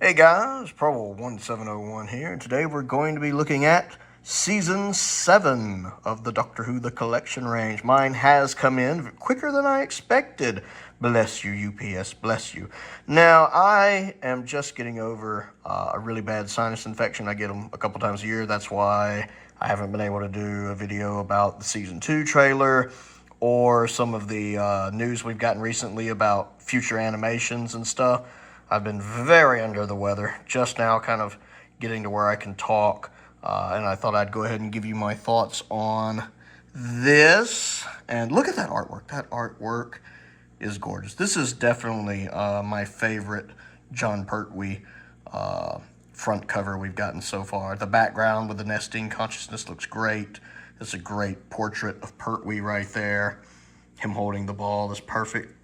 Hey guys, Prowl 1701 here, and today we're going to be looking at Season 7 of the Doctor Who The Collection range. Mine has come in quicker than I expected. Bless you, UPS, bless you. Now, I am just getting over a really bad sinus infection. I get them a couple times a year. That's why I haven't been able to do a video about the Season 2 trailer or some of the news we've gotten recently about future animations and stuff. I've been very under the weather, just now kind of getting to where I can talk, and I thought I'd go ahead and give you my thoughts on this. And look at that artwork. That artwork is gorgeous. This is definitely my favorite Jon Pertwee front cover we've gotten so far. The background with the nesting consciousness looks great. It's a great portrait of Pertwee right there. Him holding the ball is perfect.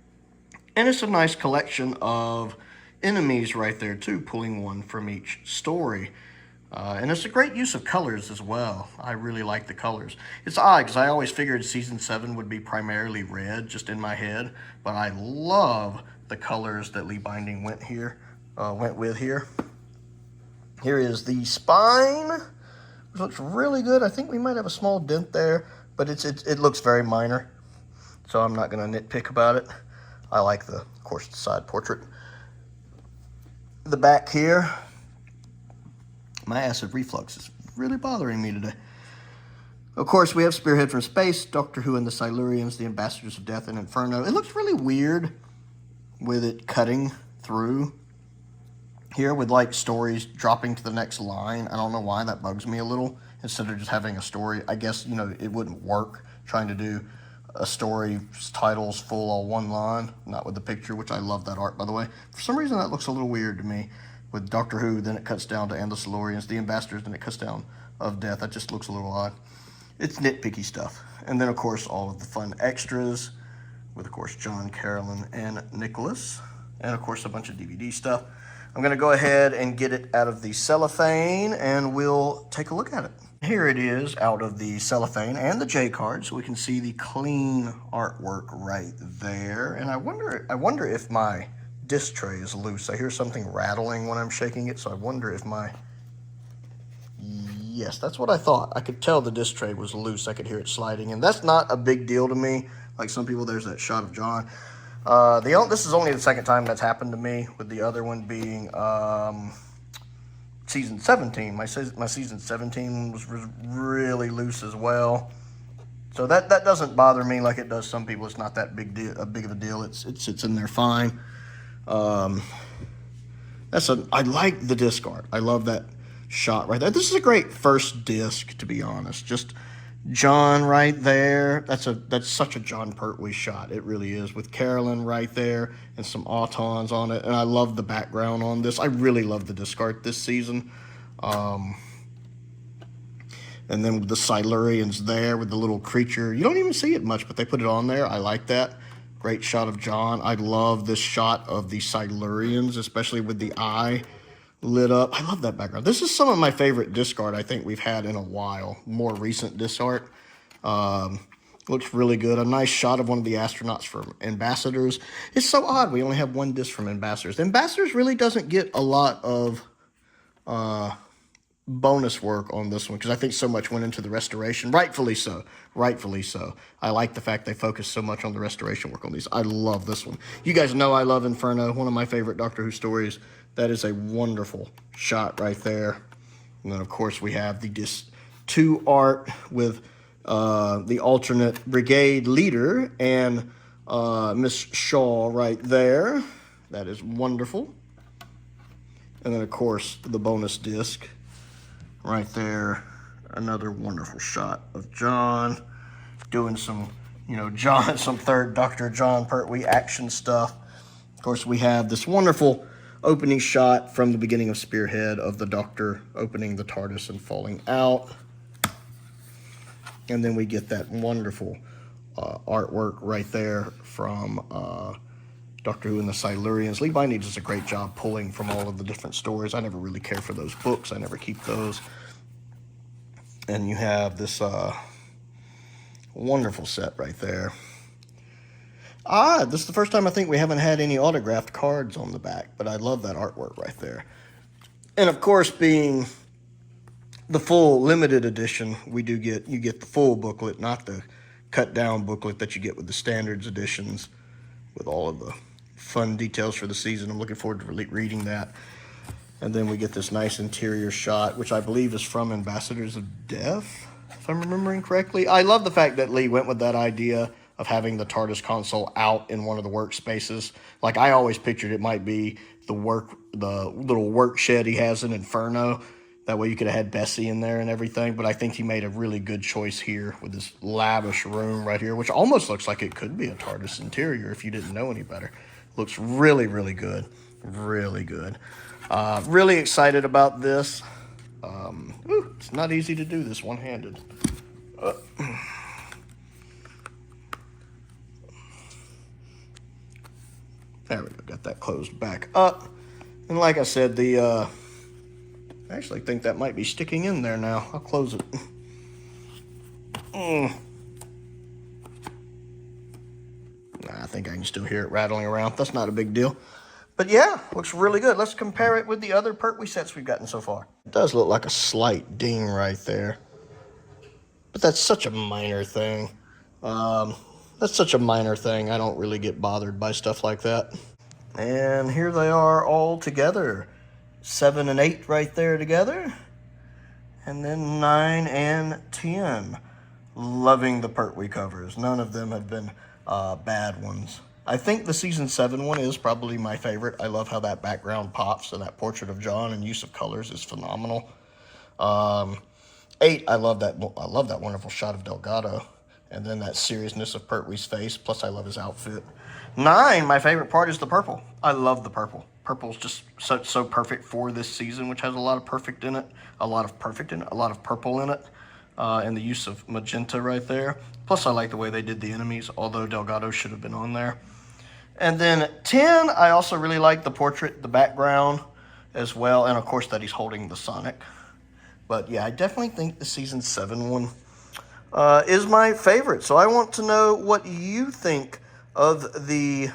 And it's a nice collection of enemies right there too, pulling one from each story. And it's a great use of colors as well. I really like the colors. It's odd because I always figured Season 7 would be primarily red, just in my head. But I love the colors that Lee Binding went with here. Here is the spine, which looks really good. I think we might have a small dent there, but it looks very minor. So I'm not going to nitpick about it. I like of course, the side portrait. The back here, my acid reflux is really bothering me today. Of course, we have Spearhead from Space, Doctor Who and the Silurians, the Ambassadors of Death and Inferno. It looks really weird with it cutting through here with like stories dropping to the next line. I don't know why, that bugs me a little. Instead of just having a story, I guess, you know, it wouldn't work trying to do a story's titles full on one line, not with the picture, which I love that art, by the way. For some reason, that looks a little weird to me. With Doctor Who, then it cuts down to And the Silurians, the Ambassadors, then it cuts down of Death. That just looks a little odd. It's nitpicky stuff. And then, of course, all of the fun extras with, of course, John, Carolyn, and Nicholas. And, of course, a bunch of DVD stuff. I'm going to go ahead and get it out of the cellophane, and we'll take a look at it. Here it is out of the cellophane and the J card, so we can see the clean artwork right there. And I wonder if my disc tray is loose. I hear something rattling when I'm shaking it, so I wonder if yes, that's what I thought. I could tell the disc tray was loose. I could hear it sliding, and that's not a big deal to me. Like some people, there's that shot of John. This is only the second time that's happened to me, with the other one being Season 17. My Season 17 was really loose as well. So that doesn't bother me like it does some people. It's not that big of a deal. It sits in there fine. I like the disc art. I love that shot right there. This is a great first disc, to be honest. Just John right there. That's such a Jon Pertwee shot. It really is, with Carolyn right there and some autons on it. And I love the background on this. I really love the disc art this season. And then with the Silurians there with the little creature. You don't even see it much, but they put it on there. I like that. Great shot of John. I love this shot of the Silurians, especially with the eye lit up. I love that background. This is some of my favorite disc art I think we've had in a while. More recent disc art. Looks really good. A nice shot of one of the astronauts from Ambassadors. It's so odd we only have one disc from Ambassadors. Ambassadors really doesn't get a lot of bonus work on this one because I think so much went into the restoration. Rightfully so. Rightfully so. I like the fact they focus so much on the restoration work on these. I love this one. You guys know I love Inferno, one of my favorite Doctor Who stories. That is a wonderful shot right there. And then, of course, we have the Disc 2 art with the alternate brigade leader and Miss Shaw right there. That is wonderful. And then, of course, the bonus disc right there. Another wonderful shot of John doing some, some third Dr. Jon Pertwee action stuff. Of course, we have this wonderful opening shot from the beginning of Spearhead of the Doctor opening the TARDIS and falling out. And then we get that wonderful artwork right there from Doctor Who and the Silurians. Lee Binding does a great job pulling from all of the different stories. I never really care for those books. I never keep those. And you have this wonderful set right there. This is the first time I think we haven't had any autographed cards on the back, but I love that artwork right there. And of course, being the full limited edition, you get the full booklet, not the cut down booklet that you get with the standards editions with all of the fun details for the season. I'm looking forward to reading that. And then we get this nice interior shot, which I believe is from Ambassadors of Death, if I'm remembering correctly. I love the fact that Lee went with that idea of having the TARDIS console out in one of the workspaces. Like, I always pictured it might be the little work shed he has in Inferno. That way you could have had Bessie in there and everything. But I think he made a really good choice here with this lavish room right here, which almost looks like it could be a TARDIS interior if you didn't know any better. Looks really, really good. Really good. Really excited about this. It's not easy to do this one-handed. There we go. Got that closed back up. And like I said, I actually think that might be sticking in there now. I'll close it. I think I can still hear it rattling around. That's not a big deal. But yeah, looks really good. Let's compare it with the other Pertwee sets we've gotten so far. It does look like a slight ding right there. But that's such a minor thing. That's such a minor thing. I don't really get bothered by stuff like that. And here they are all together. 7 and 8 right there together. And then 9 and 10. Loving the Pertwee covers. None of them have been bad ones. I think the Season 7 one is probably my favorite. I love how that background pops, and that portrait of John and use of colors is phenomenal. 8, I love that wonderful shot of Delgado, and then that seriousness of Pertwee's face, plus I love his outfit. 9, my favorite part is the purple. I love the purple. Purple's just so perfect for this season, which has a lot of perfect in it, a lot of purple in it. And the use of magenta right there. Plus, I like the way they did the enemies, although Delgado should have been on there. And then 10, I also really like the portrait, the background as well, and of course that he's holding the Sonic. But yeah, I definitely think the Season 7 one is my favorite. So I want to know what you think of the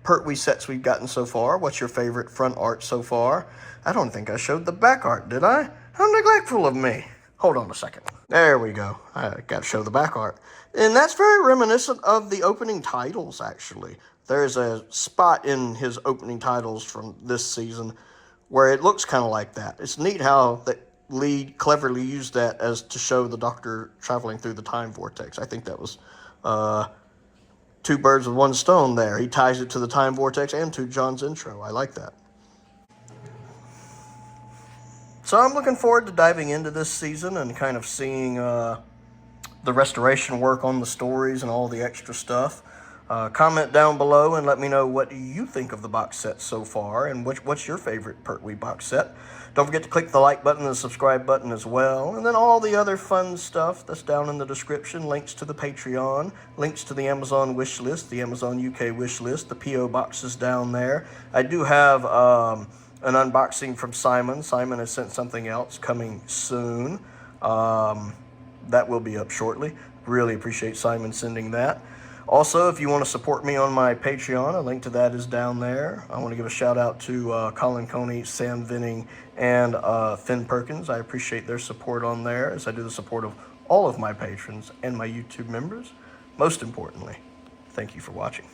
Pertwee sets we've gotten so far. What's your favorite front art so far? I don't think I showed the back art, did I? How neglectful of me. Hold on a second. There we go. I got to show the back art. And that's very reminiscent of the opening titles, actually. There's a spot in his opening titles from this season where it looks kind of like that. It's neat how that Lee cleverly used that as to show the Doctor traveling through the time vortex. I think that was 2 birds with 1 stone there. He ties it to the time vortex and to John's intro. I like that. So I'm looking forward to diving into this season and kind of seeing the restoration work on the stories and all the extra stuff. Comment down below and let me know what you think of the box set so far and what's your favorite Pertwee box set. Don't forget to click the like button and the subscribe button as well. And then all the other fun stuff that's down in the description. Links to the Patreon, links to the Amazon wish list, the Amazon UK wish list, the P.O. boxes down there. I do have an unboxing from Simon. Simon has sent something else coming soon. That will be up shortly. Really appreciate Simon sending that. Also, if you want to support me on my Patreon, a link to that is down there. I want to give a shout out to Colin Coney, Sam Venning, and Finn Perkins. I appreciate their support on there, as I do the support of all of my patrons and my YouTube members. Most importantly, thank you for watching.